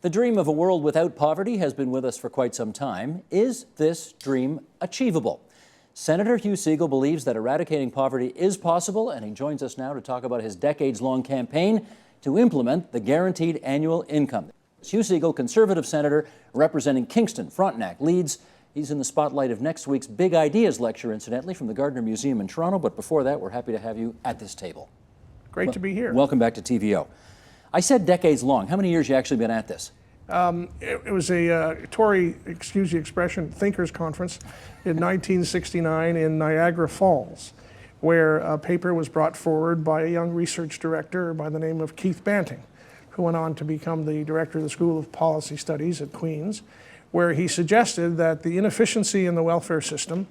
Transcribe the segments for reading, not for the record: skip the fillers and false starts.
The dream of a world without poverty has been with us for quite some time. Is this dream achievable? Senator Hugh Segal believes that eradicating poverty is possible, and he joins us now to talk about his decades-long campaign to implement the guaranteed annual income. Hugh Segal, Conservative Senator representing Kingston, Frontenac, Leeds. He's in the spotlight of next week's Big Ideas lecture, incidentally, from the Gardner Museum in Toronto. But before that, we're happy to have you at this table. Great to be here. Welcome back to TVO. I said decades long. How many years you actually been at this? It was a Tory, excuse the expression, thinkers conference in 1969 in Niagara Falls, where a paper was brought forward by a young research director by the name of Keith Banting, who went on to become the director of the School of Policy Studies at Queen's, where he suggested that the inefficiency in the welfare system,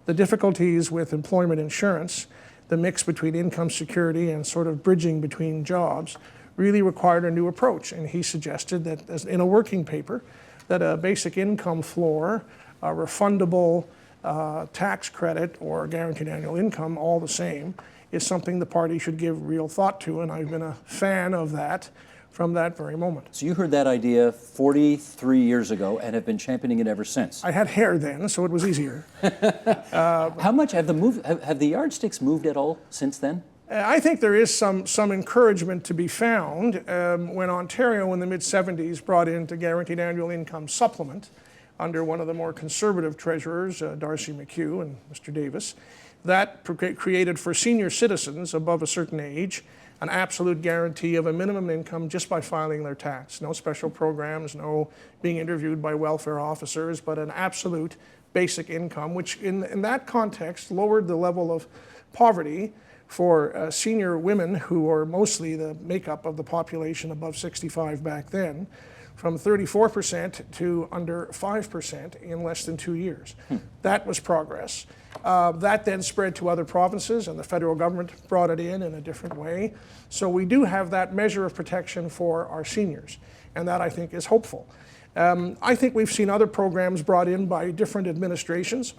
the difficulties with employment insurance, the mix between income security and sort of bridging between jobs really required a new approach. And he suggested that, as in a working paper, that a basic income floor, a refundable tax credit, or guaranteed annual income, all the same, is something the party should give real thought to. And I've been a fan of that from that very moment. So you heard that idea 43 years ago and have been championing it ever since. I had hair then, so it was easier. How much have the yardsticks moved at all since then? I think there is some encouragement to be found when Ontario in the mid-70s brought in the guaranteed annual income supplement under one of the more conservative treasurers, Darcy McHugh and Mr. Davis. That created for senior citizens above a certain age an absolute guarantee of a minimum income just by filing their tax. No special programs, no being interviewed by welfare officers, but an absolute basic income, which in that context lowered the level of poverty for senior women, who are mostly the makeup of the population above 65 back then, from 34% to under 5% in less than 2 years. That was progress. That then spread to other provinces, and the federal government brought it in a different way. So we do have that measure of protection for our seniors, and that I think is hopeful. I think we've seen other programs brought in by different administrations.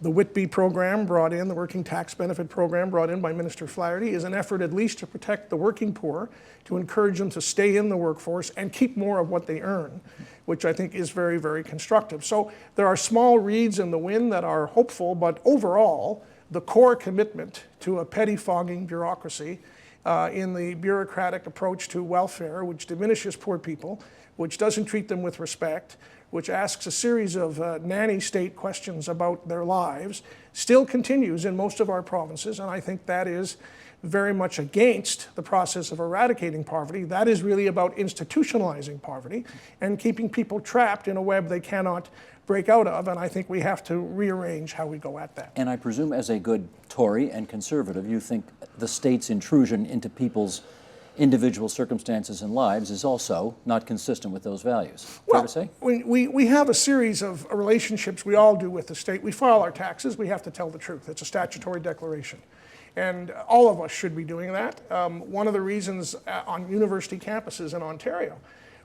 The Whitby program brought in, the Working Tax Benefit program brought in by Minister Flaherty, is an effort at least to protect the working poor, to encourage them to stay in the workforce and keep more of what they earn, which I think is very, very constructive. So there are small reeds in the wind that are hopeful, but overall, the core commitment to a pettifogging bureaucracy in the bureaucratic approach to welfare, which diminishes poor people, which doesn't treat them with respect, which asks a series of nanny state questions about their lives, still continues in most of our provinces, and I think that is very much against the process of eradicating poverty. That is really about institutionalizing poverty and keeping people trapped in a web they cannot break out of, and I think we have to rearrange how we go at that. And I presume, as a good Tory and Conservative, you think the state's intrusion into people's individual circumstances and lives is also not consistent with those values. Fair to say? We have a series of relationships we all do with the state. We file our taxes, we have to tell the truth. It's a statutory declaration. And all of us should be doing that. One of the reasons on university campuses in Ontario,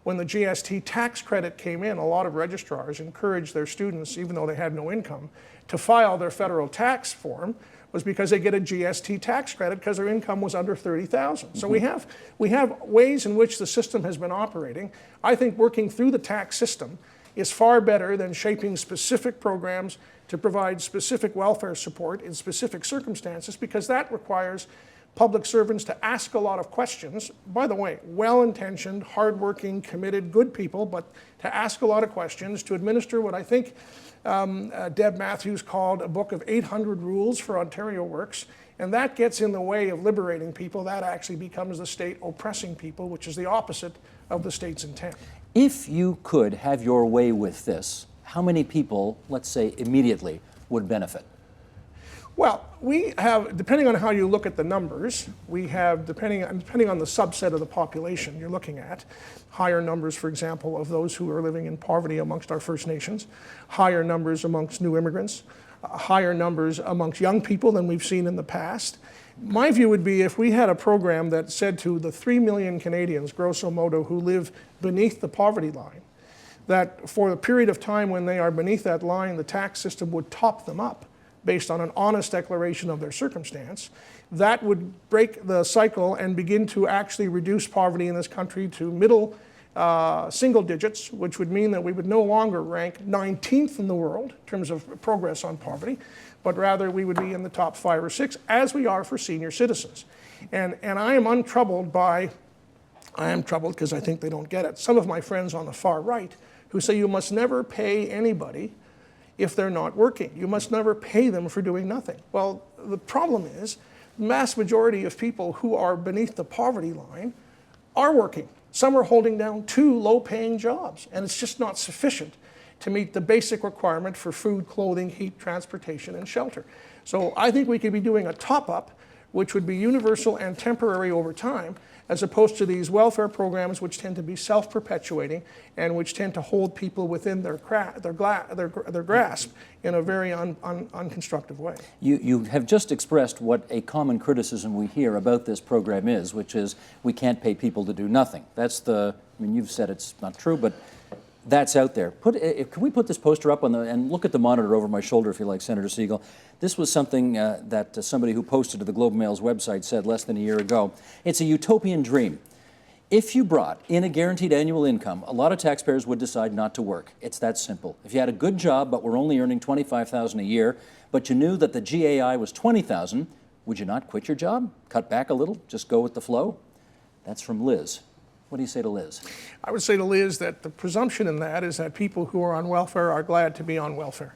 when the GST tax credit came in, a lot of registrars encouraged their students, even though they had no income, to file their federal tax form, was because they get a GST tax credit because their income was under $30,000. So we have ways in which the system has been operating. I think working through the tax system is far better than shaping specific programs to provide specific welfare support in specific circumstances, because that requires public servants to ask a lot of questions. By the way, well-intentioned, hardworking, committed, good people, but to ask a lot of questions, to administer what I think Deb Matthews called a book of 800 rules for Ontario Works, and that gets in the way of liberating people. That actually becomes the state oppressing people, which is the opposite of the state's intent. If you could have your way with this, how many people, let's say immediately, would benefit? Well, we have, depending on how you look at the numbers, we have, depending on the subset of the population you're looking at, higher numbers, for example, of those who are living in poverty amongst our First Nations, higher numbers amongst new immigrants, higher numbers amongst young people than we've seen in the past. My view would be, if we had a program that said to the 3 million Canadians, grosso modo, who live beneath the poverty line, that for a period of time when they are beneath that line, the tax system would top them up based on an honest declaration of their circumstance, that would break the cycle and begin to actually reduce poverty in this country to middle single digits, which would mean that we would no longer rank 19th in the world in terms of progress on poverty, but rather we would be in the top 5 or 6, as we are for senior citizens. And I am untroubled by, I am troubled because I think they don't get it, some of my friends on the far right who say you must never pay anybody if they're not working. You must never pay them for doing nothing. Well, the problem is, the vast majority of people who are beneath the poverty line are working. Some are holding down 2 low-paying jobs, and it's just not sufficient to meet the basic requirement for food, clothing, heat, transportation, and shelter. So I think we could be doing a top-up, which would be universal and temporary over time, as opposed to these welfare programs which tend to be self-perpetuating and which tend to hold people within their grasp in a very unconstructive way. You have just expressed what a common criticism we hear about this program is, which is we can't pay people to do nothing. That's I mean, you've said it's not true, but that's out there. Can we put this poster up and look at the monitor over my shoulder if you like, Senator Siegel? This was something that somebody who posted to the Globe and Mail's website said less than a year ago. It's a utopian dream. If you brought in a guaranteed annual income, a lot of taxpayers would decide not to work. It's that simple. If you had a good job but were only earning $25,000 a year, but you knew that the GAI was $20,000, would you not quit your job? Cut back a little? Just go with the flow? That's from Liz. What do you say to Liz? I would say to Liz that the presumption in that is that people who are on welfare are glad to be on welfare.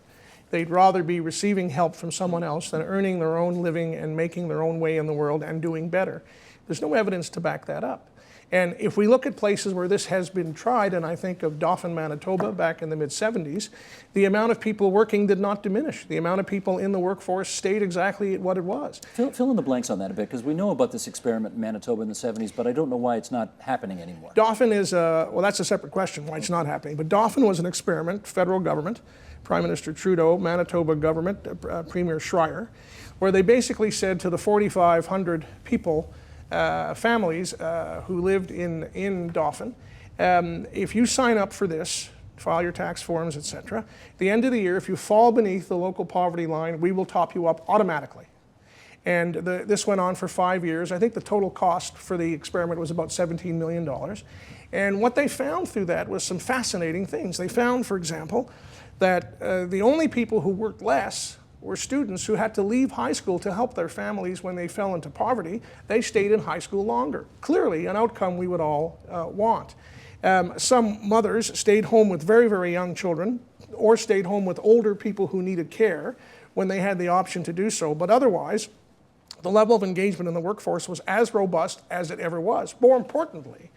They'd rather be receiving help from someone else than earning their own living and making their own way in the world and doing better. There's no evidence to back that up. And if we look at places where this has been tried, and I think of Dauphin, Manitoba back in the mid-70s, the amount of people working did not diminish. The amount of people in the workforce stayed exactly what it was. Fill in the blanks on that a bit, because we know about this experiment in Manitoba in the 70s, but I don't know why it's not happening anymore. Dauphin is, well, that's a separate question, why it's not happening. But Dauphin was an experiment, federal government, Prime Minister Trudeau, Manitoba government, Premier Schreier, where they basically said to the 4,500 people, families who lived in Dauphin, if you sign up for this, file your tax forms, etc., at the end of the year, if you fall beneath the local poverty line, we will top you up automatically. And this went on for 5 years. I think the total cost for the experiment was about $17 million. And what they found through that was some fascinating things. They found, for example, that the only people who worked less were students who had to leave high school to help their families when they fell into poverty. They stayed in high school longer. Clearly, an outcome we would all want. Some mothers stayed home with very, very young children or stayed home with older people who needed care when they had the option to do so. But otherwise, the level of engagement in the workforce was as robust as it ever was. More importantly,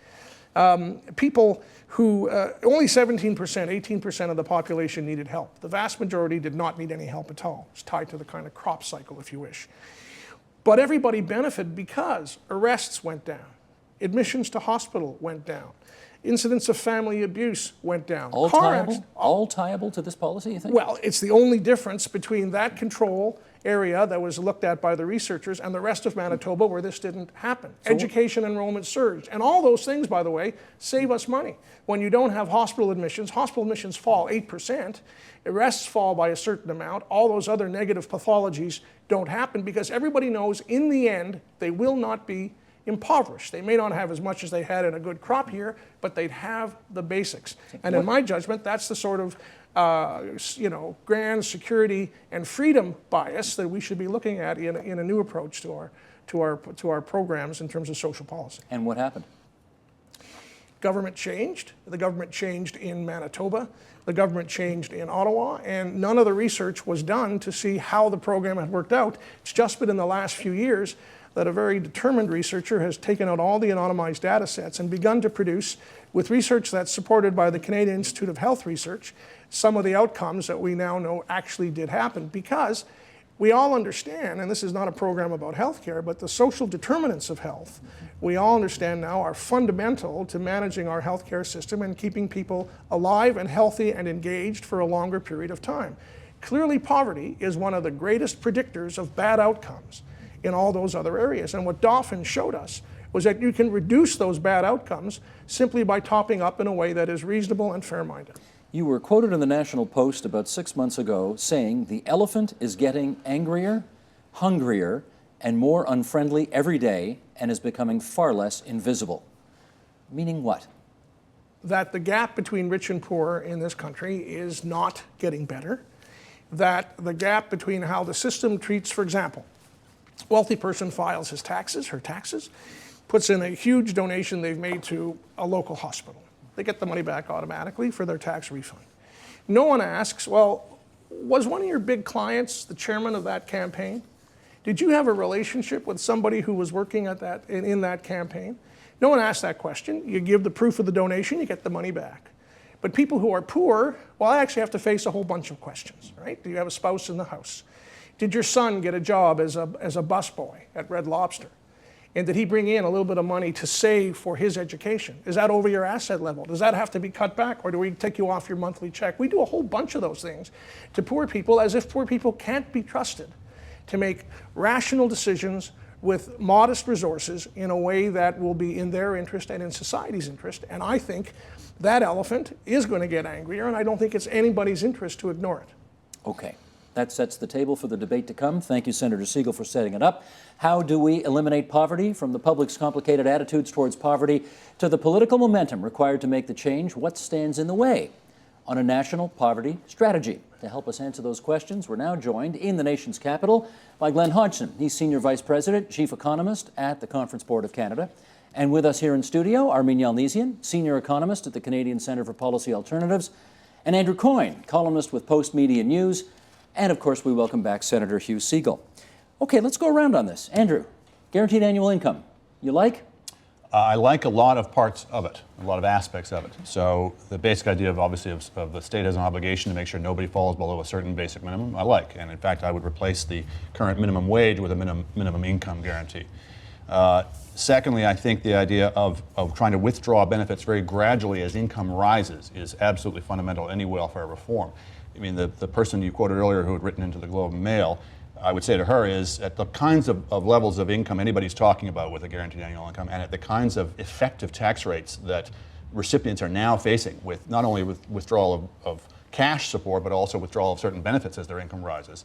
people who, only 17%, 18% of the population needed help. The vast majority did not need any help at all. It's tied to the kind of crop cycle, if you wish. But everybody benefited because arrests went down, admissions to hospital went down, incidents of family abuse went down. All tieable to this policy, you think? Well, it's the only difference between that control area that was looked at by the researchers and the rest of Manitoba where this didn't happen. So education enrollment surged. And all those things, by the way, save us money. When you don't have hospital admissions fall 8%, arrests fall by a certain amount, all those other negative pathologies don't happen because everybody knows in the end they will not be impoverished. They may not have as much as they had in a good crop year, but they'd have the basics. And in my judgment, that's the sort of grand security and freedom bias that we should be looking at in a new approach to our programs in terms of social policy. And what happened? Government changed. The government changed in Manitoba. The government changed in Ottawa, and none of the research was done to see how the program had worked out. It's just been in the last few years that a very determined researcher has taken out all the anonymized data sets and begun to produce, with research that's supported by the Canadian Institute of Health Research, some of the outcomes that we now know actually did happen, because we all understand, and this is not a program about healthcare, but the social determinants of health, we all understand now are fundamental to managing our healthcare system and keeping people alive and healthy and engaged for a longer period of time. Clearly, poverty is one of the greatest predictors of bad outcomes in all those other areas. And what Dauphin showed us was that you can reduce those bad outcomes simply by topping up in a way that is reasonable and fair-minded. You were quoted in the National Post about 6 months ago saying the elephant is getting angrier, hungrier, and more unfriendly every day and is becoming far less invisible. Meaning what? that the gap between rich and poor in this country is not getting better, that the gap between how the system treats, for example, wealthy person files his taxes, her taxes, puts in a huge donation they've made to a local hospital. They get the money back automatically for their tax refund. No one asks, well, was one of your big clients the chairman of that campaign? Did you have a relationship with somebody who was working at that, in that campaign? No one asks that question. You give the proof of the donation, you get the money back. But people who are poor, well, I actually have to face a whole bunch of questions, right? Do you have a spouse in the house? Did your son get a job as a busboy at Red Lobster? And did he bring in a little bit of money to save for his education? Is that over your asset level? Does that have to be cut back, or do we take you off your monthly check? We do a whole bunch of those things to poor people, as if poor people can't be trusted to make rational decisions with modest resources in a way that will be in their interest and in society's interest. And I think that elephant is going to get angrier, and I don't think it's anybody's interest to ignore it. Okay. That sets the table for the debate to come. Thank you, Senator Siegel, for setting it up. How do we eliminate poverty? From the public's complicated attitudes towards poverty to the political momentum required to make the change, what stands in the way on a national poverty strategy? To help us answer those questions, we're now joined in the nation's capital by Glenn Hodgson. He's Senior Vice President, Chief Economist at the Conference Board of Canada. And with us here in studio, Armin Yalnizyan, Senior Economist at the Canadian Centre for Policy Alternatives, and Andrew Coyne, columnist with Post Media News. And of course, we welcome back Senator Hugh Siegel. Okay, let's go around on this. Andrew, guaranteed annual income, you like? I like a lot of parts of it, a lot of aspects of it. So the basic idea of obviously of the state has an obligation to make sure nobody falls below a certain basic minimum, I like. And in fact, I would replace the current minimum wage with a minimum income guarantee. Secondly, I think the idea of trying to withdraw benefits very gradually as income rises is absolutely fundamental to any welfare reform. I mean, the person you quoted earlier who had written into the Globe and Mail, I would say to her is at the kinds of levels of income anybody's talking about with a guaranteed annual income, and at the kinds of effective tax rates that recipients are now facing with not only with withdrawal of cash support, but also withdrawal of certain benefits as their income rises.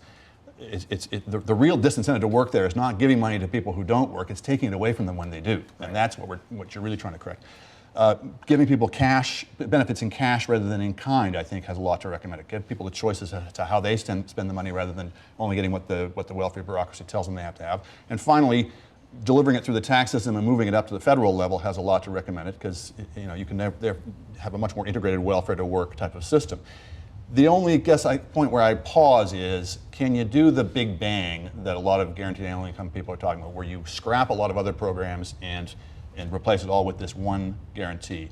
The real disincentive to work there is not giving money to people who don't work, it's taking it away from them when they do. And that's what you're really trying to correct. Giving people cash, benefits in cash rather than in kind, I think has a lot to recommend it. Give people the choices as to how they spend the money rather than only getting what the welfare bureaucracy tells them they have to have. And finally, delivering it through the tax system and moving it up to the federal level has a lot to recommend it, because you can have a much more integrated welfare to work type of system. The only point where I pause is, can you do the big bang that a lot of guaranteed annual income people are talking about, where you scrap a lot of other programs and replace it all with this one guarantee?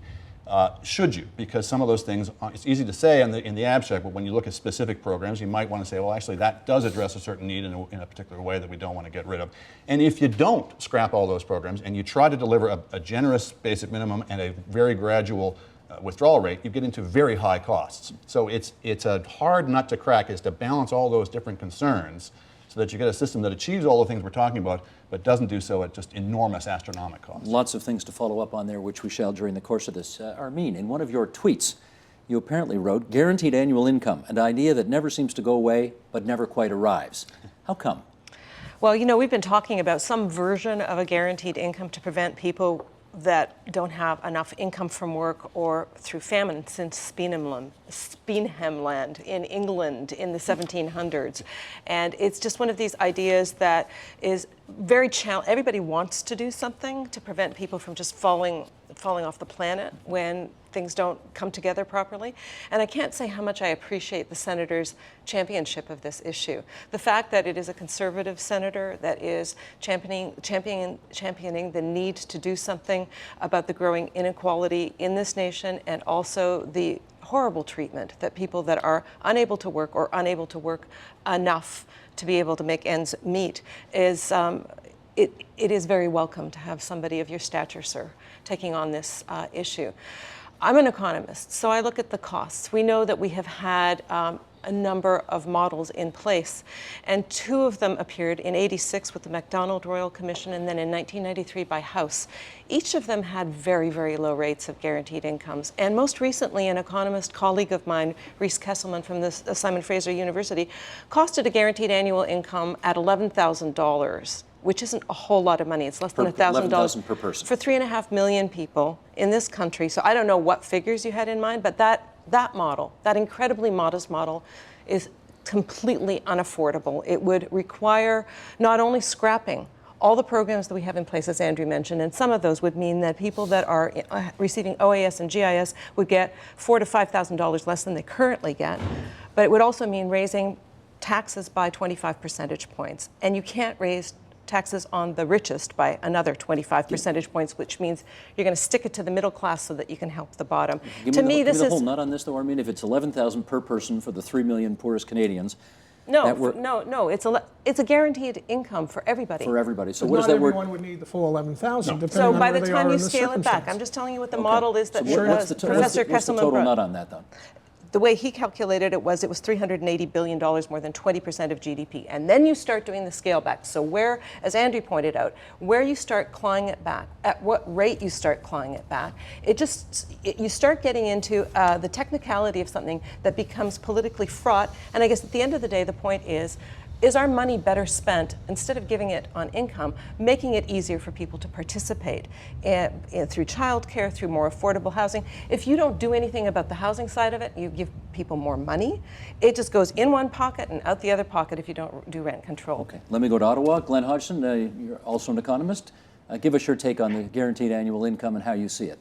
Should you? Because some of those things, it's easy to say in the abstract, but when you look at specific programs, you might want to say, well, actually, that does address a certain need in a particular way that we don't want to get rid of. And if you don't scrap all those programs and you try to deliver a generous basic minimum and a very gradual withdrawal rate, you get into very high costs. So it's a hard nut to crack, is to balance all those different concerns so that you get a system that achieves all the things we're talking about, but doesn't do so at just enormous astronomic costs. Lots of things to follow up on there, which we shall during the course of this. Armin, in one of your tweets, you apparently wrote, guaranteed annual income, an idea that never seems to go away, but never quite arrives. How come? Well, we've been talking about some version of a guaranteed income to prevent people that don't have enough income from work or through famine since Speenhamland in England in the 1700s. And it's just one of these ideas that is very challenging. Everybody wants to do something to prevent people from just falling off the planet when things don't come together properly. And I can't say how much I appreciate the senator's championship of this issue. The fact that it is a conservative senator that is championing the need to do something about the growing inequality in this nation, and also the horrible treatment that people that are unable to work or unable to work enough to be able to make ends meet is it is very welcome to have somebody of your stature, sir, taking on this issue. I'm an economist, so I look at the costs. We know that we have had a number of models in place, and two of them appeared in '86 with the MacDonald Royal Commission, and then in 1993 by House. Each of them had very, very low rates of guaranteed incomes. And most recently, an economist colleague of mine, Reese Kesselman from the Simon Fraser University, costed a guaranteed annual income at $11,000 which isn't a whole lot of money. It's less than $1,000 $11,000 per person. for 3.5 million people in this country. So I don't know what figures you had in mind, but that model, that incredibly modest model, is completely unaffordable. It would require not only scrapping all the programs that we have in place, as Andrew mentioned, and some of those would mean that people that are receiving OAS and GIS would get $4,000 to $5,000 less than they currently get. But it would also mean raising taxes by 25 percentage points. And you can't raise taxes on the richest by another 25 percentage points, which means you're going to stick it to the middle class so that you can help the bottom. Give me the whole nut on this, though. I mean, if it's $11,000 per person for the 3 million poorest Canadians, no, it's a guaranteed income for everybody. For everybody. So But what does not that work? everyone would need the full 11,000, depending So on by where the they time are you in the scale it back, circumstance. I'm just telling you what the Okay. model is that So Professor what's the Kesselman total brought. nut on that, then? The way he calculated it was $380 billion, more than 20% of GDP. And then you start doing the scale back. So where, as Andrew pointed out, where you start clawing it back, at what rate you start clawing it back, you start getting into the technicality of something that becomes politically fraught. And I guess at the end of the day, the point is our money better spent, instead of giving it on income, making it easier for people to participate through childcare, through more affordable housing? If you don't do anything about the housing side of it, you give people more money, it just goes in one pocket and out the other pocket if you don't do rent control. Okay, let me go to Ottawa. Glenn Hodgson, you're also an economist. Give us your take on the guaranteed annual income and how you see it.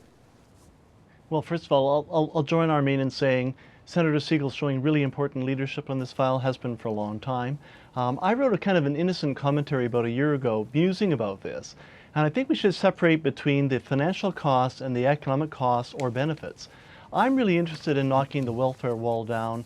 Well, first of all, I'll join Armin in saying Senator Siegel's showing really important leadership on this file, has been for a long time. I wrote a kind of an innocent commentary about a year ago musing about this, and I think we should separate between the financial costs and the economic costs or benefits. I'm really interested in knocking the welfare wall down,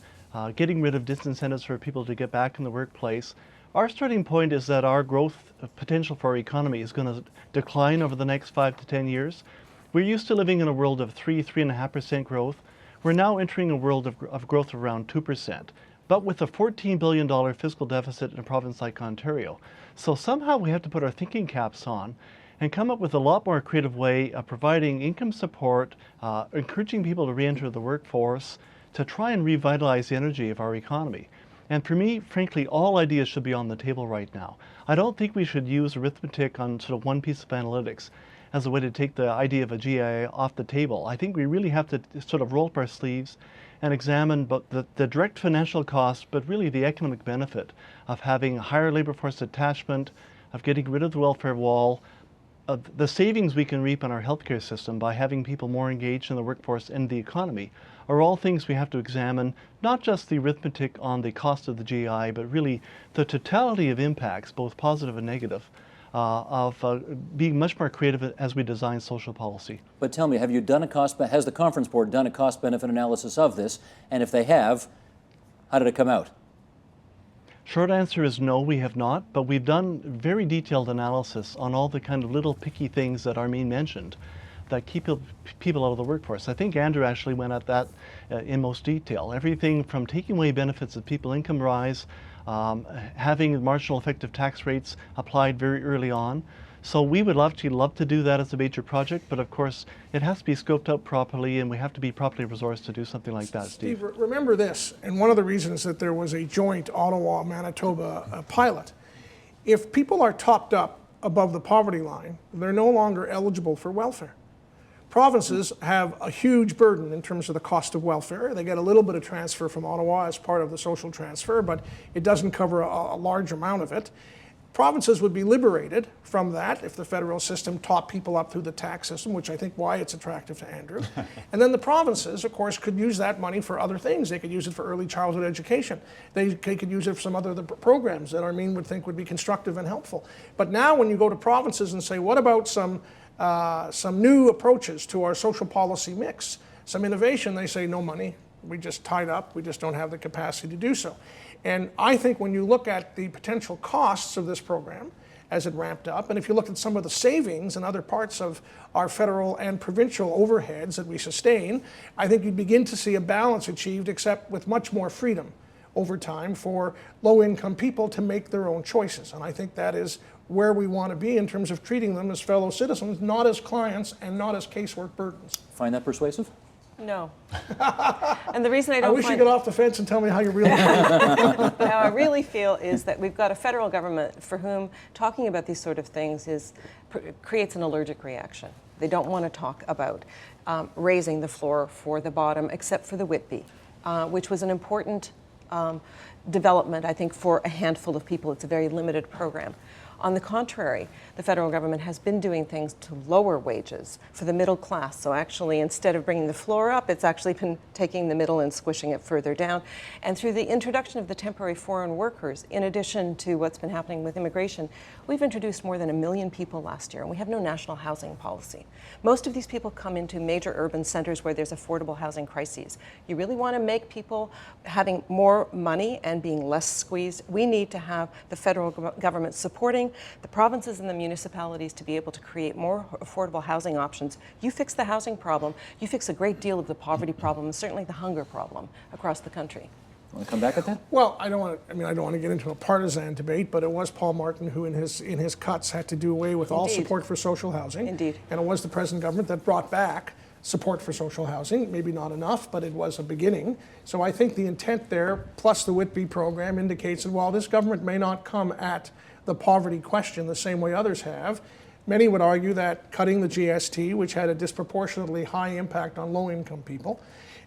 getting rid of disincentives for people to get back in the workplace. Our starting point is that our growth potential for our economy is going to decline over the next 5 to 10 years. We're used to living in a world of 3.5% growth. We're now entering a world of growth of around 2%, but with a $14 billion fiscal deficit in a province like Ontario. So somehow we have to put our thinking caps on and come up with a lot more creative way of providing income support, encouraging people to re-enter the workforce, to try and revitalize the energy of our economy. And for me, frankly, all ideas should be on the table right now. I don't think we should use arithmetic on sort of one piece of analytics as a way to take the idea of a GIA off the table. I think we really have to sort of roll up our sleeves and examine both the direct financial cost, but really the economic benefit of having higher labor force attachment, of getting rid of the welfare wall, of the savings we can reap in our healthcare system by having people more engaged in the workforce and the economy, are all things we have to examine, not just the arithmetic on the cost of the GI, but really the totality of impacts, both positive and negative, of being much more creative as we design social policy. But tell me, has the Conference Board done a cost-benefit analysis of this? And if they have, how did it come out? Short answer is no, we have not, but we've done very detailed analysis on all the kind of little picky things that Armin mentioned that keep people out of the workforce. I think Andrew actually went at that in most detail. Everything from taking away benefits of people income rise, having marginal effective tax rates applied very early on. So we would love to do that as a major project, but of course it has to be scoped out properly and we have to be properly resourced to do something like that, Steve. Remember this, and one of the reasons that there was a joint Ottawa-Manitoba pilot, if people are topped up above the poverty line, they're no longer eligible for welfare. Provinces have a huge burden in terms of the cost of welfare. They get a little bit of transfer from Ottawa as part of the social transfer, but it doesn't cover a large amount of it. Provinces would be liberated from that if the federal system taught people up through the tax system, which I think why it's attractive to Andrew. And then the provinces, of course, could use that money for other things. They could use it for early childhood education. They could use it for some other programs that Armin would think would be constructive and helpful. But now when you go to provinces and say, what about some new approaches to our social policy mix, some innovation, they say no money. We just tied up. We just don't have the capacity to do so. And I think when you look at the potential costs of this program as it ramped up, and if you look at some of the savings in other parts of our federal and provincial overheads that we sustain, I think you'd begin to see a balance achieved, except with much more freedom over time for low-income people to make their own choices. And I think that is where we want to be in terms of treating them as fellow citizens, not as clients and not as casework burdens. Find that persuasive? No. And the reason I I don't wish you find could get off the fence and tell me how you really feel. how I really feel is that we've got a federal government for whom talking about these sort of things creates an allergic reaction. They don't want to talk about raising the floor for the bottom, except for the Whitby, which was an important development, I think, for a handful of people. It's a very limited program. On the contrary, the federal government has been doing things to lower wages for the middle class. So actually, instead of bringing the floor up, it's actually been taking the middle and squishing it further down. And through the introduction of the temporary foreign workers, in addition to what's been happening with immigration, we've introduced more than 1 million people last year, and we have no national housing policy. Most of these people come into major urban centers where there's affordable housing crises. You really want to make people having more money and being less squeezed, we need to have the federal government supporting the provinces and the municipalities to be able to create more affordable housing options. You fix the housing problem, you fix a great deal of the poverty problem, and certainly the hunger problem across the country. Want to come back at that? Well, I don't want to get into a partisan debate, but it was Paul Martin who, in his cuts, had to do away with all Indeed. support for social housing. Indeed. And it was the present government that brought back support for social housing. Maybe not enough, but it was a beginning. So I think the intent there, plus the Whitby program, indicates that while this government may not come at the poverty question the same way others have, many would argue that cutting the GST, which had a disproportionately high impact on low-income people,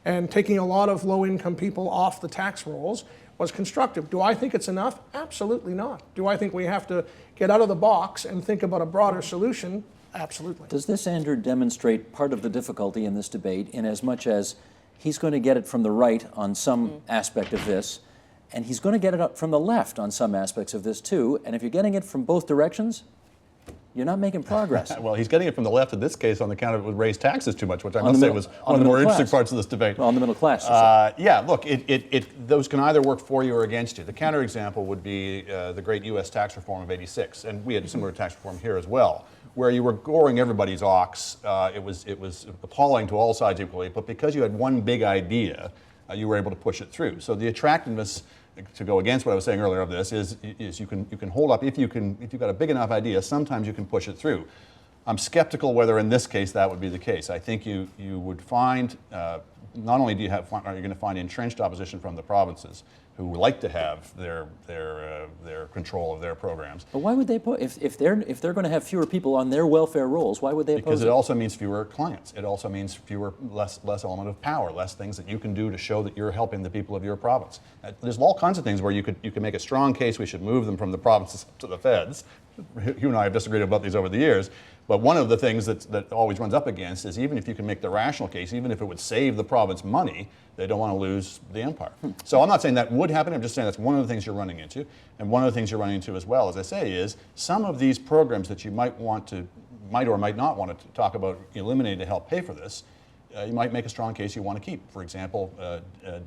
and taking a lot of low-income people off the tax rolls was constructive. Do I think it's enough? Absolutely not. Do I think we have to get out of the box and think about a broader solution? Absolutely. Does this, Andrew, demonstrate part of the difficulty in this debate in as much as he's going to get it from the right on some aspect of this, and he's going to get it up from the left on some aspects of this too, and if you're getting it from both directions, you're not making progress. Well, he's getting it from the left in this case on account of it would raise taxes too much, which I On must the say middle- was on one of the the more middle interesting class. parts of this debate. Well, on the middle class, you said. Yeah, look, those can either work for you or against you. The counterexample would be the great U.S. tax reform of '86, and we had a similar tax reform here as well, where you were goring everybody's ox. It was appalling to all sides equally, but because you had one big idea, you were able to push it through. So the attractiveness, to go against what I was saying earlier of this, is you can hold up if you've got a big enough idea. Sometimes you can push it through. I'm skeptical whether in this case that would be the case. I think you would find not only are you going to find entrenched opposition from the provinces who would like to have their control of their programs. But why would they if they're going to have fewer people on their welfare rolls? Why would they oppose Because it? it also means fewer clients. It also means less element of power, less things that you can do to show that you're helping the people of your province. There's all kinds of things where you could make a strong case we should move them from the provinces to the feds. You and I have disagreed about these over the years. But one of the things that always runs up against is even if you can make the rational case, even if it would save the province money, they don't want to lose the empire. So I'm not saying that would happen, I'm just saying that's one of the things you're running into. And one of the things you're running into as well, as I say, is some of these programs that you might or might not want to talk about eliminating to help pay for this, you might make a strong case you want to keep. For example,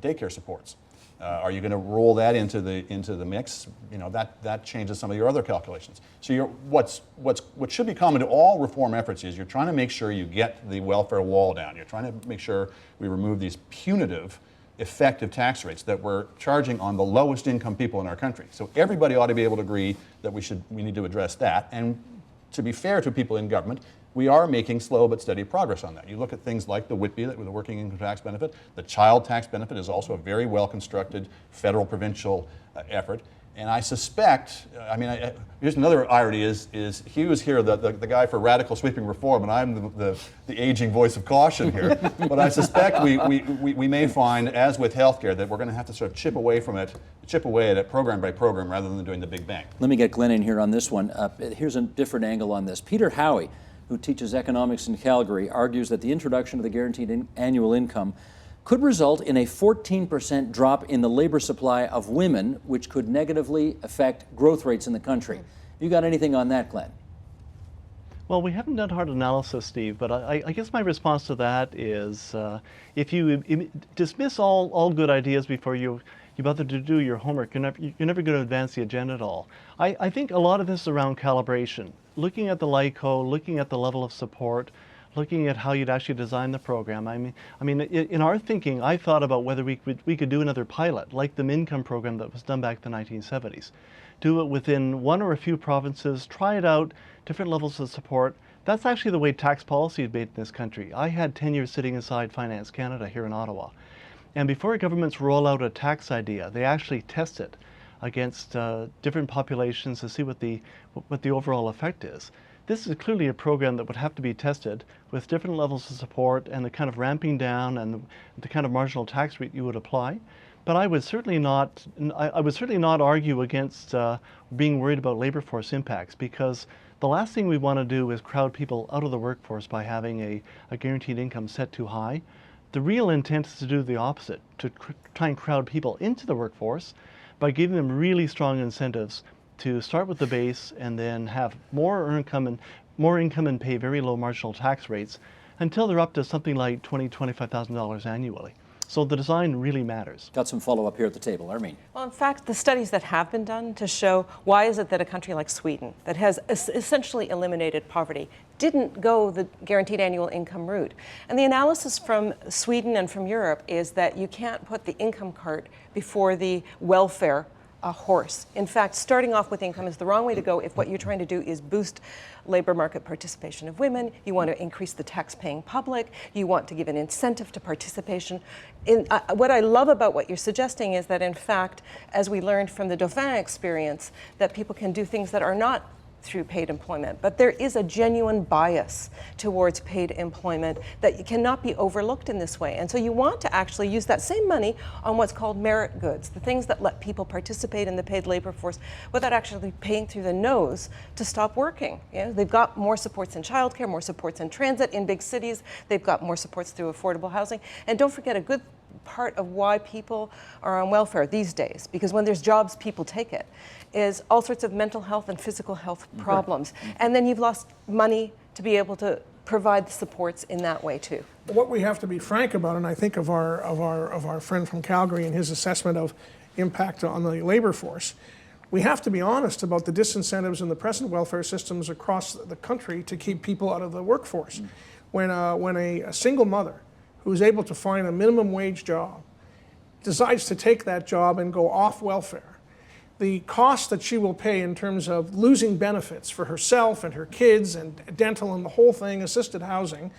daycare supports. Are you going to roll that into the mix? You know, that changes some of your other calculations. So what should be common to all reform efforts is you're trying to make sure you get the welfare wall down. You're trying to make sure we remove these punitive, effective tax rates that we're charging on the lowest income people in our country. So everybody ought to be able to agree that we need to address that. And to be fair to people in government, we are making slow but steady progress on that. You look at things like the Whitby, with the working income tax benefit. The child tax benefit is also a very well-constructed federal provincial effort. And I suspect, here's another irony, is Hugh is here, the guy for radical sweeping reform, and I'm the aging voice of caution here. But I suspect we may find, as with healthcare, that we're going to have to sort of chip away at it program by program rather than doing the big bang. Let me get Glenn in here on this one. Here's a different angle on this. Peter Howie, who teaches economics in Calgary, argues that the introduction of the guaranteed annual income could result in a 14% drop in the labor supply of women, which could negatively affect growth rates in the country. You got anything on that, Glenn? Well, we haven't done hard analysis, Steve, but I guess my response to that is if you dismiss all good ideas before you bother to do your homework, you're never going to advance the agenda at all. I think a lot of this is around calibration. Looking at the LICO, looking at the level of support, looking at how you'd actually design the program. I mean, in our thinking, I thought about whether we could do another pilot, like the MINCOME program that was done back in the 1970s. Do it within one or a few provinces, try it out, different levels of support, That's actually the way tax policy is made in this country. I had 10 years sitting inside Finance Canada here in Ottawa. And before governments roll out a tax idea, they actually test it against different populations to see what the overall effect is. This is clearly a program that would have to be tested with different levels of support and the kind of ramping down and the kind of marginal tax rate you would apply. But I would certainly not argue against being worried about labor force impacts, because the last thing we want to do is crowd people out of the workforce by having a guaranteed income set too high. The real intent is to do the opposite, to try and crowd people into the workforce by giving them really strong incentives to start with the base and then have more income and pay very low marginal tax rates until they're up to something like $20,000, $25,000 annually. So the design really matters. Got some follow-up here at the table. Armin. Well, in fact, the studies that have been done to show why is it that a country like Sweden, that has essentially eliminated poverty, didn't go the guaranteed annual income route. And the analysis from Sweden and from Europe is that you can't put the income cart before the welfare horse. In fact, starting off with income is the wrong way to go if what you're trying to do is boost labor market participation of women, you want to increase the tax-paying public, you want to give an incentive to participation. What I love about what you're suggesting is that, in fact, as we learned from the Dauphin experience, that people can do things that are not through paid employment. But there is a genuine bias towards paid employment that cannot be overlooked in this way. And so you want to actually use that same money on what's called merit goods, the things that let people participate in the paid labor force without actually paying through the nose to stop working. You know, they've got more supports in childcare, more supports in transit in big cities, they've got more supports through affordable housing. And don't forget, a good part of why people are on welfare these days, because when there's jobs, people take it, is all sorts of mental health and physical health problems. And then you've lost money to be able to provide the supports in that way too. What we have to be frank about, and I think of our friend from Calgary and his assessment of impact on the labor force, we have to be honest about the disincentives in the present welfare systems across the country to keep people out of the workforce. When a single mother who's able to find a minimum wage job decides to take that job and go off welfare, the cost that she will pay in terms of losing benefits for herself and her kids and dental and the whole thing, assisted housing,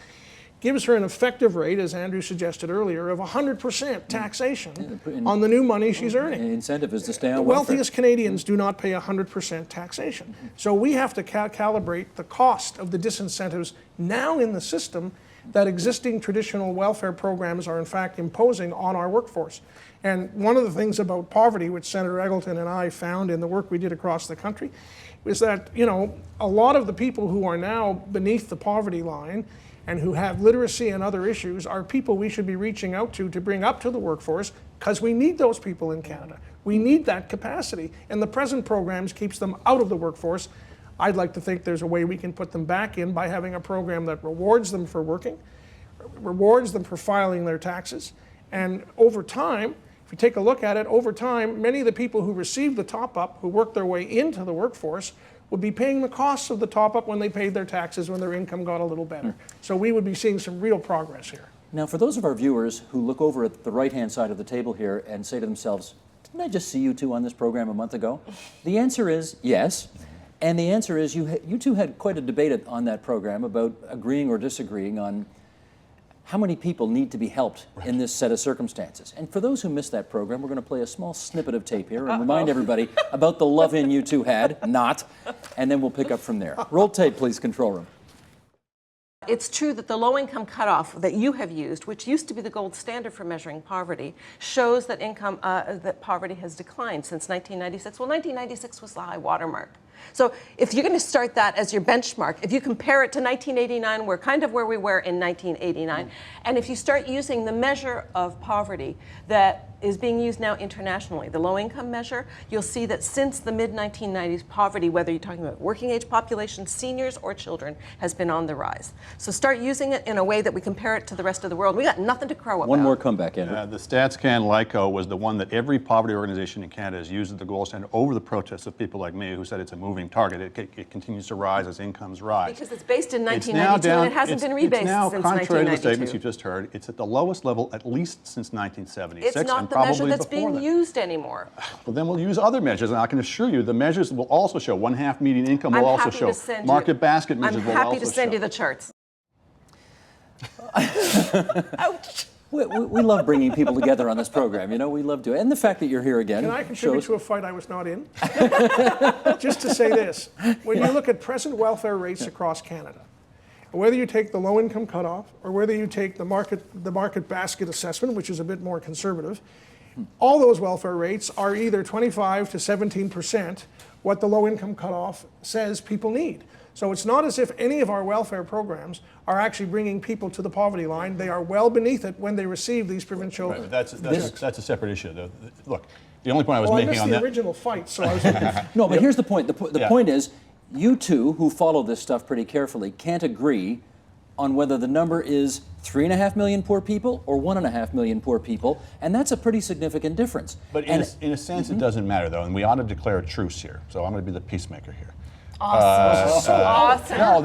gives her an effective rate, as Andrew suggested earlier, of 100% taxation on the new money she's earning. The incentive is to stay on The welfare. wealthiest Canadians do not pay 100% taxation. So we have to calibrate the cost of the disincentives now in the system that existing traditional welfare programs are in fact imposing on our workforce. And one of the things about poverty, which Senator Eggleton and I found in the work we did across the country, is that, you know, a lot of the people who are now beneath the poverty line and who have literacy and other issues are people we should be reaching out to bring up to the workforce, because we need those people in Canada. We need that capacity. And the present programs keeps them out of the workforce. I'd like to think there's a way we can put them back in by having a program that rewards them for working, rewards them for filing their taxes, and over time, if you take a look at it, over time, many of the people who receive the top-up, who work their way into the workforce, would be paying the costs of the top-up when they paid their taxes, when their income got a little better. So we would be seeing some real progress here. Now, for those of our viewers who look over at the right-hand side of the table here and say to themselves, didn't I just see you two on this program a month ago? The answer is yes. And the answer is you two had quite a debate on that program about agreeing or disagreeing on how many people need to be helped in this set of circumstances. And for those who missed that program, we're going to play a small snippet of tape here and remind everybody about the love-in you two had, and then we'll pick up from there. Roll tape, please, control room. It's true that the low-income cutoff that you have used, which used to be the gold standard for measuring poverty, shows that that poverty has declined since 1996. Well, 1996 was the high watermark. So if you're going to start that as your benchmark, if you compare it to 1989, we're kind of where we were in 1989. And if you start using the measure of poverty that is being used now internationally, the low-income measure, you'll see that since the mid-1990s, poverty, whether you're talking about working-age population, seniors, or children, has been on the rise. So start using it in a way that we compare it to the rest of the world. We got nothing to crow about. One more comeback, Andrew. The StatsCan LICO was the one that every poverty organization in Canada has used as the gold standard over the protests of people like me who said it's a moving target. It continues to rise as incomes rise. Because it's based in It's now 1992 and it hasn't been rebased It's now, since contrary to the statements 1992. you've just heard, it's at the lowest level at least since 1976 It's not and the measure probably that's before being then. used anymore. Well, then we'll use other measures, and I can assure you the measures will also show. 1/2 median income will I'm also happy show. to send Market you, basket measures I'm will also show. happy to send you the charts. Ouch. We love bringing people together on this program. You know, we love to. And the fact that you're here again Can I contribute shows. to a fight I was not in? Just to say this, when you look at present welfare rates across Canada, whether you take the low-income cutoff or whether you take the market basket assessment, which is a bit more conservative, all those welfare rates are either 25 to 17% what the low-income cutoff says people need. So it's not as if any of our welfare programs are actually bringing people to the poverty line. They are well beneath it when they receive these provincial. Right, that's a separate issue. Look, the only point I was Well, I making missed on the that. original fight, so I was. No, but here's the point. The Yeah. point is, you two who follow this stuff pretty carefully can't agree on whether the number is 3.5 million poor people or 1.5 million poor people, and that's a pretty significant difference. But in a sense, it doesn't matter, though, and we ought to declare a truce here. So I'm going to be the peacemaker here. Awesome. No,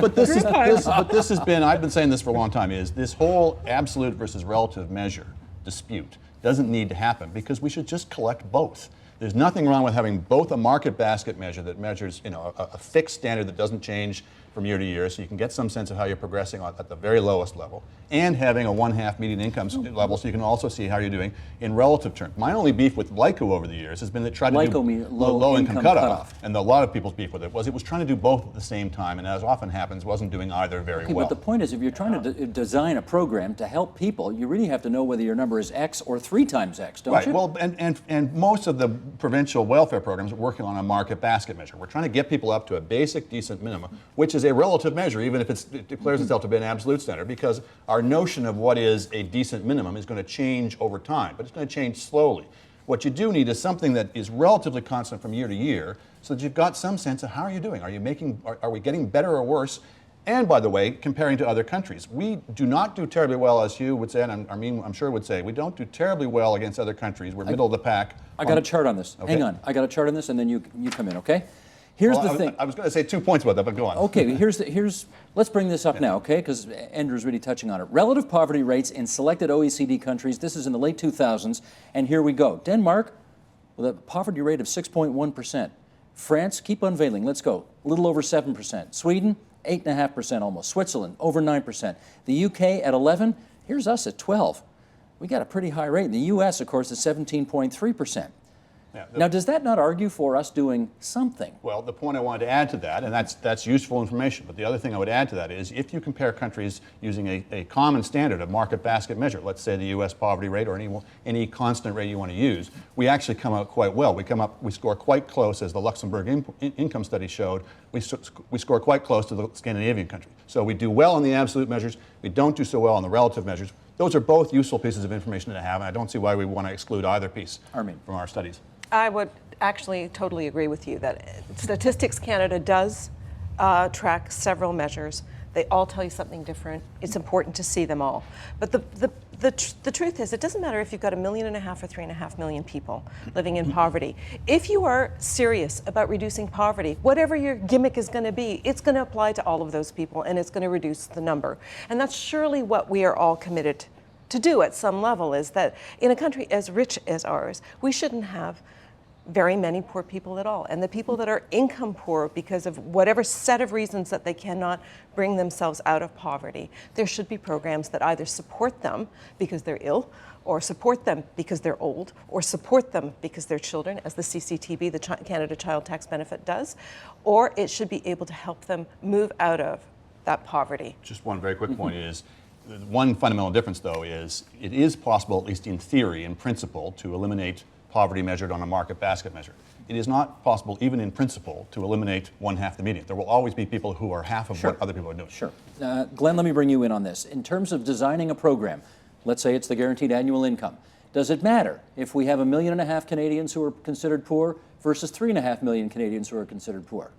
but this has been, I've been saying this for a long time, is this whole absolute versus relative measure dispute doesn't need to happen because we should just collect both. There's nothing wrong with having both a market basket measure that measures, a fixed standard that doesn't change from year to year, so you can get some sense of how you're progressing at the very lowest level, and having a 1/2 median income level, so you can also see how you're doing in relative terms. My only beef with LICO over the years has been that tried to do low income cutoff, and a lot of people's beef with it was trying to do both at the same time, and as often happens, wasn't doing either very well. But the point is, if you're trying to design a program to help people, you really have to know whether your number is X or 3 times X, don't you? Well, and most of the provincial welfare programs are working on a market basket measure. We're trying to get people up to a basic decent minimum, which is a relative measure, even if it declares itself to be an absolute standard, because our notion of what is a decent minimum is going to change over time, but it's going to change slowly. What you do need is something that is relatively constant from year to year, so that you've got some sense of how are you doing? Are we getting better or worse? And by the way, comparing to other countries, we do not do terribly well, as Hugh would say, and I'm sure would say, we don't do terribly well against other countries. We're middle of the pack. I got a chart on this. Okay. Hang on. I got a chart on this, and then you come in, okay? Here's the thing. I was going to say 2 points about that, but go on. Okay, let's bring this up now, okay? Because Andrew's really touching on it. Relative poverty rates in selected OECD countries. This is in the late 2000s, and here we go. Denmark, with a poverty rate of 6.1%. France, keep unveiling, let's go. A little over 7%. Sweden, 8.5% almost. Switzerland, over 9%. The UK at 11. Here's us at 12. We got a pretty high rate. In the US, of course, is 17.3%. Yeah, now, does that not argue for us doing something? Well, the point I wanted to add to that, and that's useful information, but the other thing I would add to that is if you compare countries using a common standard, a market basket measure, let's say the U.S. poverty rate or any constant rate you want to use, we actually come out quite well. We score quite close, as the Luxembourg income study showed, we score quite close to the Scandinavian countries. So we do well on the absolute measures, we don't do so well on the relative measures. Those are both useful pieces of information to have, and I don't see why we want to exclude either piece from our studies. I would actually totally agree with you that Statistics Canada does track several measures. They all tell you something different. It's important to see them all. But the truth is, it doesn't matter if you've got 1.5 million or 3.5 million people living in poverty. If you are serious about reducing poverty, whatever your gimmick is going to be, it's going to apply to all of those people, and it's going to reduce the number. And that's surely what we are all committed to do at some level, is that in a country as rich as ours, we shouldn't have very many poor people at all. And the people that are income poor because of whatever set of reasons that they cannot bring themselves out of poverty, there should be programs that either support them because they're ill, or support them because they're old, or support them because they're children, as the CCTB, the Canada Child Tax Benefit, does, or it should be able to help them move out of that poverty. Just one very quick point is, one fundamental difference, though, is it is possible, at least in theory, in principle, to eliminate poverty measured on a market basket measure. It is not possible, even in principle, to eliminate 1/2 the median. There will always be people who are half of what other people are doing. Sure. Glenn, let me bring you in on this. In terms of designing a program, let's say it's the guaranteed annual income, does it matter if we have 1.5 million Canadians who are considered poor versus 3.5 million Canadians who are considered poor?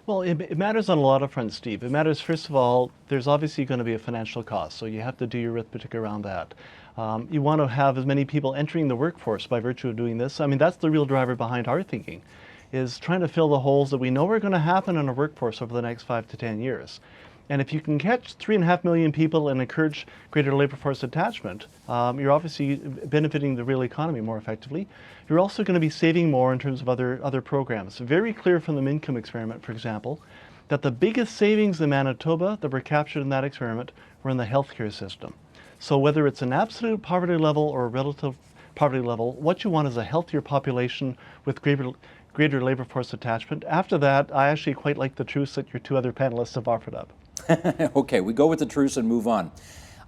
Well, it matters on a lot of fronts, Steve. It matters, first of all, there's obviously going to be a financial cost, so you have to do your arithmetic around that. You want to have as many people entering the workforce by virtue of doing this. I mean, that's the real driver behind our thinking, is trying to fill the holes that we know are going to happen in our workforce over the next 5 to 10 years. And if you can catch 3.5 million people and encourage greater labor force attachment, you're obviously benefiting the real economy more effectively. You're also going to be saving more in terms of other programs. Very clear from the income experiment, for example, that the biggest savings in Manitoba that were captured in that experiment were in the healthcare system. So whether it's an absolute poverty level or a relative poverty level, what you want is a healthier population with greater labor force attachment. After that, I actually quite like the truths that your two other panelists have offered up. Okay, we go with the truce and move on.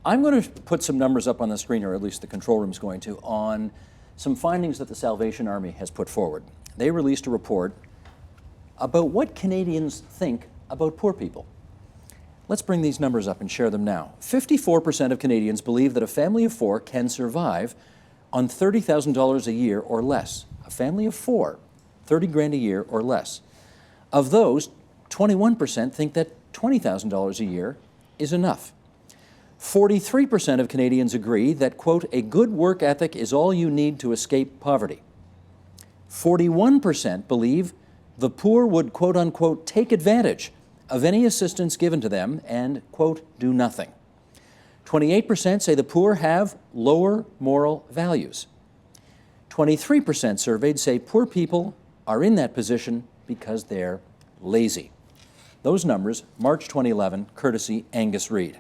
I'm going to put some numbers up on the screen, or at least the control room's going to, on some findings that the Salvation Army has put forward. They released a report about what Canadians think about poor people. Let's bring these numbers up and share them now. 54% of Canadians believe that a family of 4 can survive on $30,000 a year or less. A family of 4, 30 grand a year or less. Of those, 21% think that $20,000 a year is enough. 43% of Canadians agree that, quote, a good work ethic is all you need to escape poverty. 41% believe the poor would, quote unquote, take advantage of any assistance given to them and, quote, do nothing. 28% say the poor have lower moral values. 23% surveyed say poor people are in that position because they're lazy. Those numbers, March 2011, courtesy Angus Reid.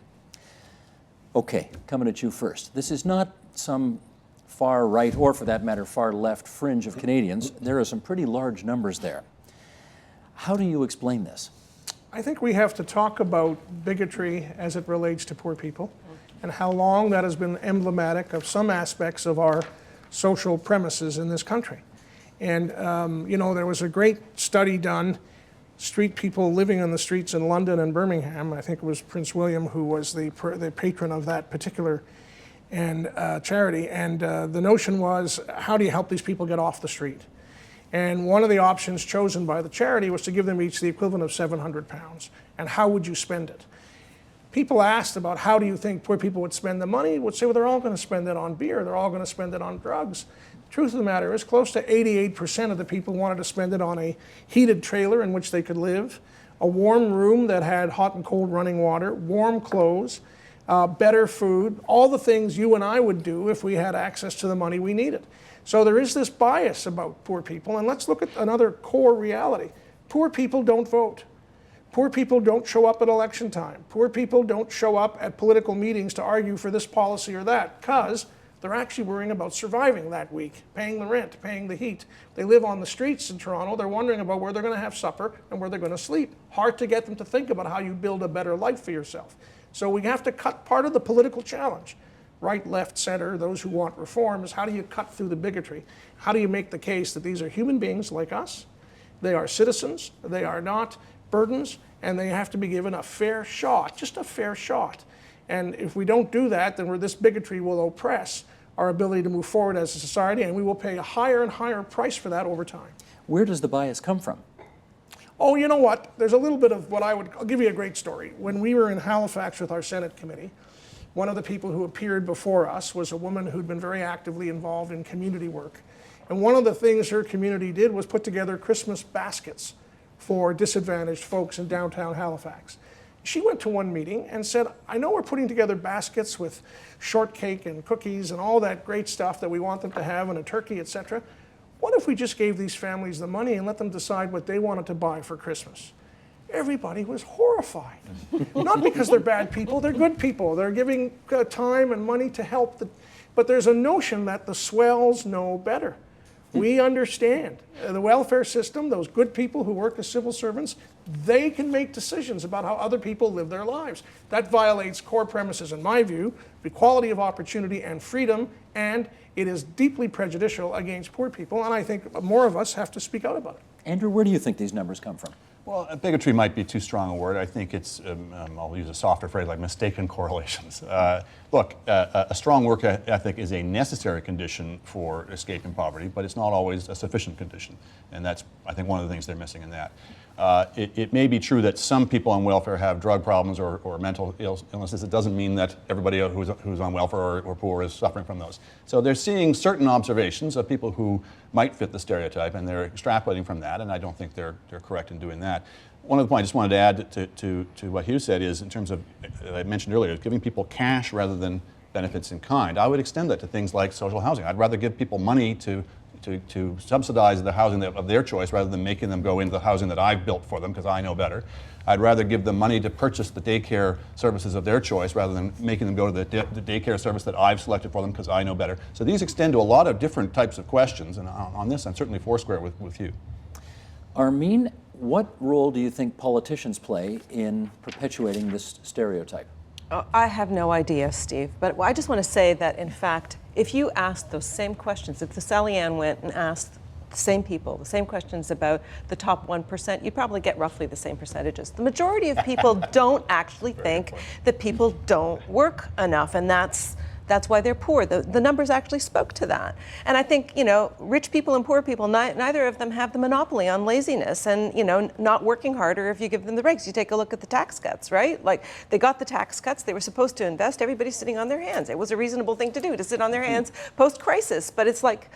Okay, coming at you first. This is not some far right, or for that matter, far left fringe of Canadians. There are some pretty large numbers there. How do you explain this? I think we have to talk about bigotry as it relates to poor people and how long that has been emblematic of some aspects of our social premises in this country. And, you know, there was a great study done, street people living on the streets in London and Birmingham. I think it was Prince William who was the patron of that particular charity. And the notion was, how do you help these people get off the street? And one of the options chosen by the charity was to give them each the equivalent of £700. And how would you spend it? People asked about how do you think poor people would spend the money, would say, well, they're all going to spend it on beer, they're all going to spend it on drugs. The truth of the matter is close to 88% of the people wanted to spend it on a heated trailer in which they could live, a warm room that had hot and cold running water, warm clothes, better food, all the things you and I would do if we had access to the money we needed. So there is this bias about poor people, and let's look at another core reality. Poor people don't vote. Poor people don't show up at election time. Poor people don't show up at political meetings to argue for this policy or that, because they're actually worrying about surviving that week, paying the rent, paying the heat. They live on the streets in Toronto. They're wondering about where they're going to have supper and where they're going to sleep. Hard to get them to think about how you build a better life for yourself. So we have to cut part of the political challenge. Right, left, center, those who want reform, is how do you cut through the bigotry? How do you make the case that these are human beings like us? They are citizens, they are not burdens, and they have to be given a fair shot, just a fair shot. And if we don't do that, then this bigotry will oppress our ability to move forward as a society, and we will pay a higher and higher price for that over time. Where does the bias come from? Oh, you know what? There's a little bit of I'll give you a great story. When we were in Halifax with our Senate committee, one of the people who appeared before us was a woman who'd been very actively involved in community work. And one of the things her community did was put together Christmas baskets for disadvantaged folks in downtown Halifax. She went to one meeting and said, I know we're putting together baskets with shortcake and cookies and all that great stuff that we want them to have and a turkey, etc. What if we just gave these families the money and let them decide what they wanted to buy for Christmas? Everybody was horrified. Not because they're bad people, they're good people. They're giving time and money to help. But there's a notion that the swells know better. We understand the welfare system, those good people who work as civil servants, they can make decisions about how other people live their lives. That violates core premises, in my view, equality of opportunity and freedom, and it is deeply prejudicial against poor people, and I think more of us have to speak out about it. Andrew, where do you think these numbers come from? Well, bigotry might be too strong a word. I think it's, I'll use a softer phrase like mistaken correlations. Look, a strong work ethic is a necessary condition for escaping poverty, but it's not always a sufficient condition. And that's, I think, one of the things they're missing in that. It may be true that some people on welfare have drug problems or mental illnesses. It doesn't mean that everybody who's on welfare or poor is suffering from those. So they're seeing certain observations of people who might fit the stereotype, and they're extrapolating from that, and I don't think they're correct in doing that. One of the points I just wanted to add to what Hugh said is, in terms of, I mentioned earlier, giving people cash rather than benefits in kind. I would extend that to things like social housing. I'd rather give people money to subsidize the housing of their choice rather than making them go into the housing that I've built for them because I know better. I'd rather give them money to purchase the daycare services of their choice rather than making them go to the daycare service that I've selected for them because I know better. So these extend to a lot of different types of questions, and on this I'm certainly foursquare with you. Armin, what role do you think politicians play in perpetuating this stereotype? I have no idea, Steve, but I just want to say that, in fact, if you asked those same questions, if the Sally Ann went and asked the same people the same questions about the top 1%, you'd probably get roughly the same percentages. The majority of people don't actually think that people don't work enough, and that's why they're poor. The numbers actually spoke to that. And I think, rich people and poor people, neither of them have the monopoly on laziness and, not working harder if you give them the breaks. You take a look at the tax cuts, right? Like, they got the tax cuts, they were supposed to invest, everybody's sitting on their hands. It was a reasonable thing to do, to sit on their hands post-crisis. But it's like,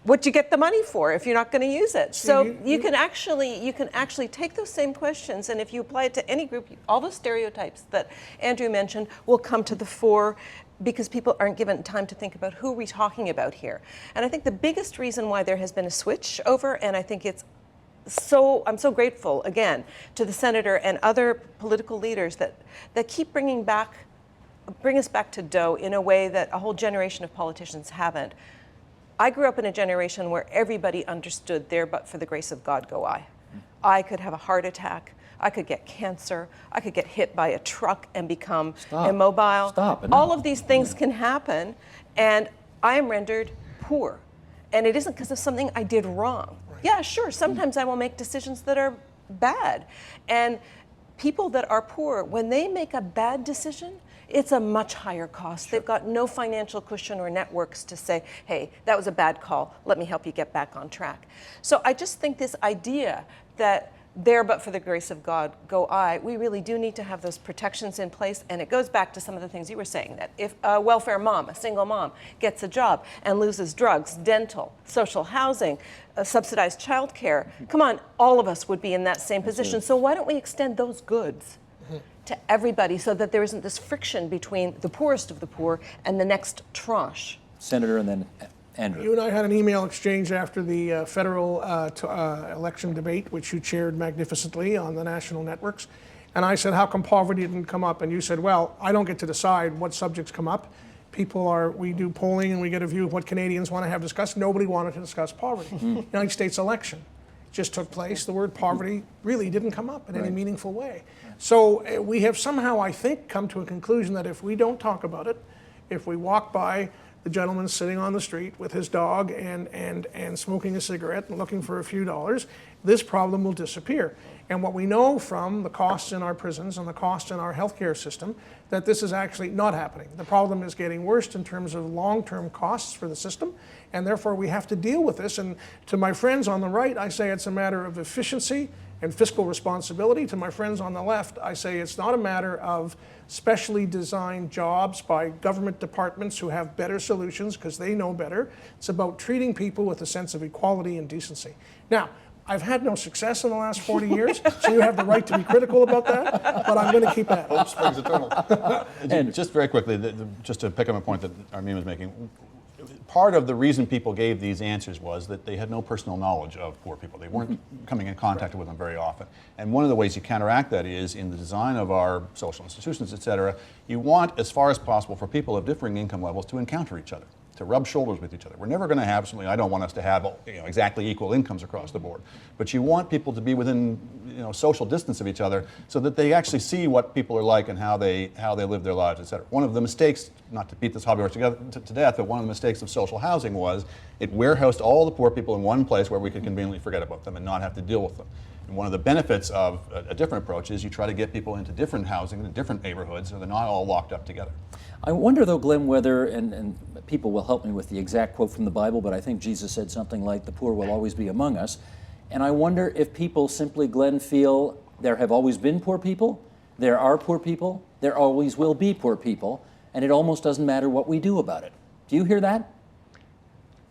what you get the money for if you're not going to use it. So you can actually take those same questions, and if you apply it to any group, all the stereotypes that Andrew mentioned will come to the fore because people aren't given time to think about who are we talking about here. And I think the biggest reason why there has been a switch over, and I think I'm so grateful again to the senator and other political leaders that keep bring us back to Doe in a way that a whole generation of politicians haven't. I grew up in a generation where everybody understood there, but for the grace of God go I. I could have a heart attack. I could get cancer. I could get hit by a truck and become immobile. Stop. All of these things can happen, and I am rendered poor. And it isn't because of something I did wrong. Right. Yeah, sure, sometimes I will make decisions that are bad. And people that are poor, when they make a bad decision, it's a much higher cost. Sure. They've got no financial cushion or networks to say, hey, that was a bad call. Let me help you get back on track. So I just think this idea that there, but for the grace of God, go I, we really do need to have those protections in place. And it goes back to some of the things you were saying, that if a welfare mom, a single mom, gets a job and loses drugs, dental, social housing, subsidized childcare, come on, all of us would be in that same position. So why don't we extend those goods to everybody so that there isn't this friction between the poorest of the poor and the next tranche? Senator, and then Andrew. You and I had an email exchange after the federal election debate, which you chaired magnificently on the national networks. And I said, how come poverty didn't come up? And you said, well, I don't get to decide what subjects come up. We do polling and we get a view of what Canadians want to have discussed. Nobody wanted to discuss poverty. United States election just took place. The word poverty really didn't come up in any meaningful way. So we have somehow, I think, come to a conclusion that if we don't talk about it, if we walk by the gentleman sitting on the street with his dog and smoking a cigarette and looking for a few dollars, this problem will disappear. And what we know from the costs in our prisons and the costs in our healthcare system, that this is actually not happening. The problem is getting worse in terms of long-term costs for the system, and therefore we have to deal with this. And to my friends on the right, I say it's a matter of efficiency and fiscal responsibility. To my friends on the left, I say it's not a matter of specially designed jobs by government departments who have better solutions because they know better. It's about treating people with a sense of equality and decency. Now, I've had no success in the last 40 years, so you have the right to be critical about that, but I'm going to keep at it. Hope springs eternal. And just very quickly, just to pick up a point that Armin was making, part of the reason people gave these answers was that they had no personal knowledge of poor people. They weren't coming in contact with them very often. And one of the ways you counteract that is in the design of our social institutions, et cetera, you want, as far as possible, for people of differing income levels to encounter each other, to rub shoulders with each other. We're never going to have, certainly I don't want us to have exactly equal incomes across the board, but you want people to be within social distance of each other so that they actually see what people are like and how they live their lives, et cetera. One of the mistakes, not to beat this hobby horse to death, but one of the mistakes of social housing was it warehoused all the poor people in one place where we could conveniently forget about them and not have to deal with them. And one of the benefits of a different approach is you try to get people into different housing in different neighborhoods so they're not all locked up together. I wonder, though, Glenn, whether, and people will help me with the exact quote from the Bible, but I think Jesus said something like, the poor will always be among us. And I wonder if people simply, Glenn, feel there have always been poor people, there are poor people, there always will be poor people, and it almost doesn't matter what we do about it. Do you hear that?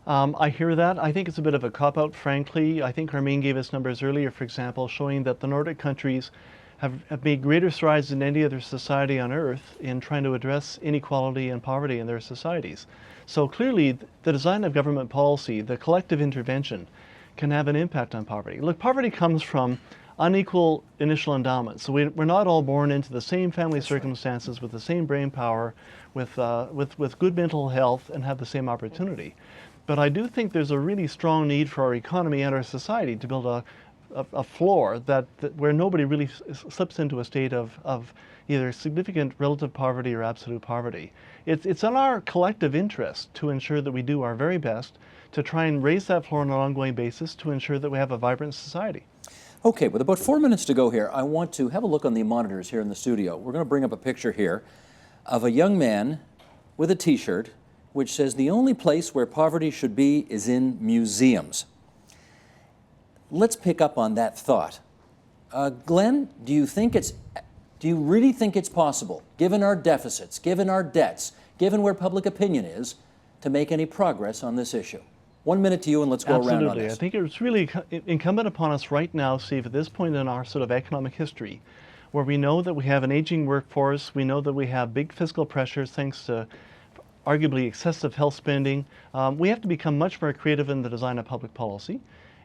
I hear that. I think it's a bit of a cop-out, frankly. I think Armin gave us numbers earlier, for example, showing that the Nordic countries have made greater strides than any other society on earth in trying to address inequality and poverty in their societies. So clearly, the design of government policy, the collective intervention, can have an impact on poverty. Look, poverty comes from unequal initial endowment. So we're not all born into the same family circumstances with the same brain power, with good mental health, and have the same opportunity. But I do think there's a really strong need for our economy and our society to build a floor where nobody really slips into a state of either significant relative poverty or absolute poverty. It's in our collective interest to ensure that we do our very best to try and raise that floor on an ongoing basis to ensure that we have a vibrant society. Okay, with about 4 minutes to go here, I want to have a look on the monitors here in the studio. We're going to bring up a picture here of a young man with a T-shirt which says the only place where poverty should be is in museums. Let's pick up on that thought. Glenn, do you really think it's possible, given our deficits, given our debts, given where public opinion is, to make any progress on this issue? 1 minute to you, and let's go around on Absolutely. this. I think it's really incumbent upon us right now, Steve, at this point in our sort of economic history, where we know that we have an aging workforce, we know that we have big fiscal pressures thanks to arguably excessive health spending. We have to become much more creative in the design of public policy.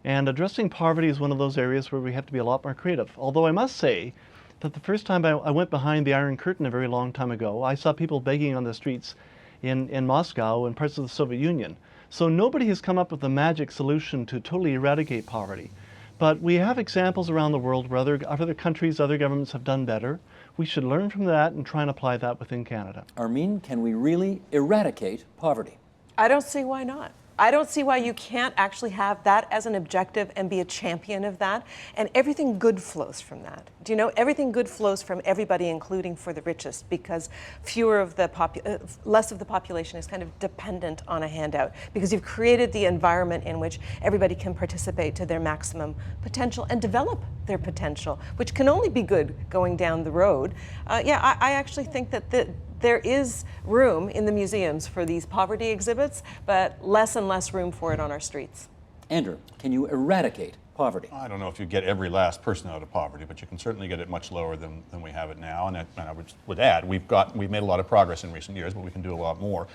And addressing poverty is one of those areas where we have to be a lot more creative. Although I must say that the first time I went behind the Iron Curtain a very long time ago, I saw people begging on the streets in Moscow and parts of the Soviet Union. So nobody has come up with a magic solution to totally eradicate poverty. But we have examples around the world where other countries, other governments have done better. We should learn from that and try and apply that within Canada. Armin, can we really eradicate poverty? I don't see why not. I don't see why you can't actually have that as an objective and be a champion of that. And everything good flows from that. Do you know, everything good flows from everybody, including for the richest, because less of the population is kind of dependent on a handout, because you've created the environment in which everybody can participate to their maximum potential and develop their potential, which can only be good going down the road. I actually think that there is room in the museums for these poverty exhibits, but less and less room for it on our streets. Andrew, can you eradicate poverty? I don't know if you get every last person out of poverty, but you can certainly get it much lower than we have it now. And I would add, we've made a lot of progress in recent years, but we can do a lot more.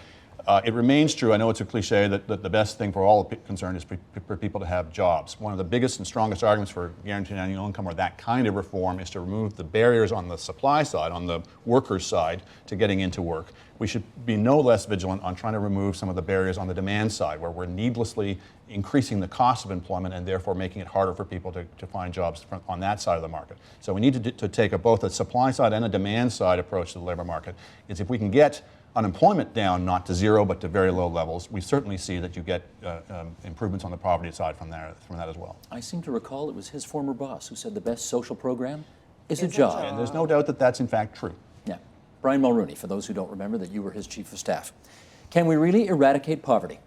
It remains true, I know it's a cliche, that the best thing for all concerned is for people to have jobs. One of the biggest and strongest arguments for guaranteed annual income or that kind of reform is to remove the barriers on the supply side, on the workers' side, to getting into work. We should be no less vigilant on trying to remove some of the barriers on the demand side, where we're needlessly increasing the cost of employment and therefore making it harder for people to find jobs on that side of the market. So we need to take both a supply side and a demand side approach to the labor market. If we can get unemployment down, not to zero, but to very low levels, we certainly see that you get improvements on the poverty side from that as well. I seem to recall it was his former boss who said the best social program is a job. And there's no doubt that that's in fact true. Yeah. Brian Mulrooney, for those who don't remember that you were his chief of staff. Can we really eradicate poverty?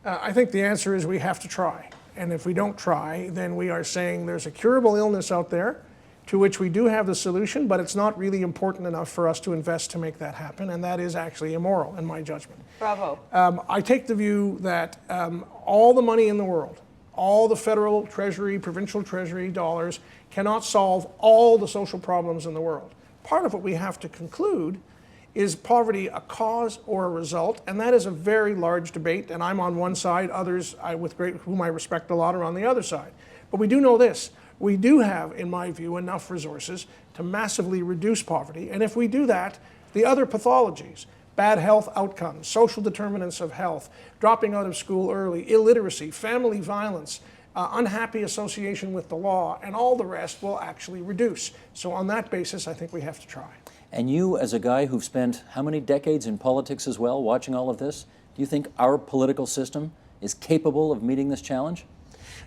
I think the answer is we have to try. And if we don't try, then we are saying there's a curable illness out there to which we do have the solution, but it's not really important enough for us to invest to make that happen, and that is actually immoral, in my judgment. Bravo. I take the view that all the money in the world, all the federal treasury, provincial treasury dollars cannot solve all the social problems in the world. Part of what we have to conclude is poverty a cause or a result, and that is a very large debate, and I'm on one side, others whom I respect a lot are on the other side. But we do know this. We do have, in my view, enough resources to massively reduce poverty. And if we do that, the other pathologies, bad health outcomes, social determinants of health, dropping out of school early, illiteracy, family violence, unhappy association with the law, and all the rest will actually reduce. So on that basis, I think we have to try. And you, as a guy who've spent how many decades in politics as well, watching all of this, do you think our political system is capable of meeting this challenge?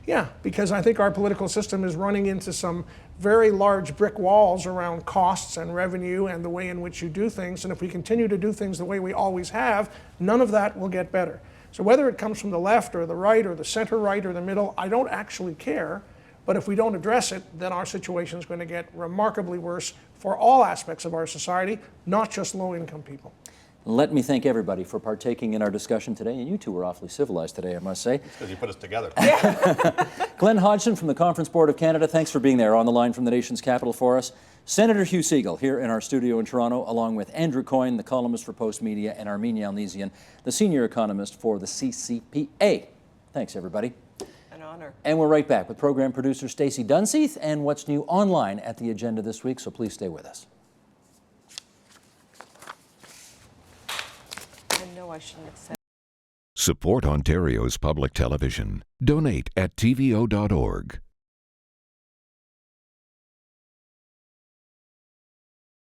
Yeah, because I think our political system is running into some very large brick walls around costs and revenue and the way in which you do things. And if we continue to do things the way we always have, none of that will get better. So whether it comes from the left or the right or the center right or the middle, I don't actually care. But if we don't address it, then our situation is going to get remarkably worse for all aspects of our society, not just low-income people. Let me thank everybody for partaking in our discussion today, and you two were awfully civilized today, I must say. Because you put us together. Glenn Hodgson from the Conference Board of Canada, thanks for being there on the line from the nation's capital for us. Senator Hugh Segal here in our studio in Toronto, along with Andrew Coyne, the columnist for Post Media, and Armenia Alnesian, the senior economist for the CCPA. Thanks, everybody. An honor. And we're right back with program producer Stacey Dunseith and what's new online at the agenda this week, so please stay with us. I shouldn't have said. Support Ontario's public television. Donate at tvo.org.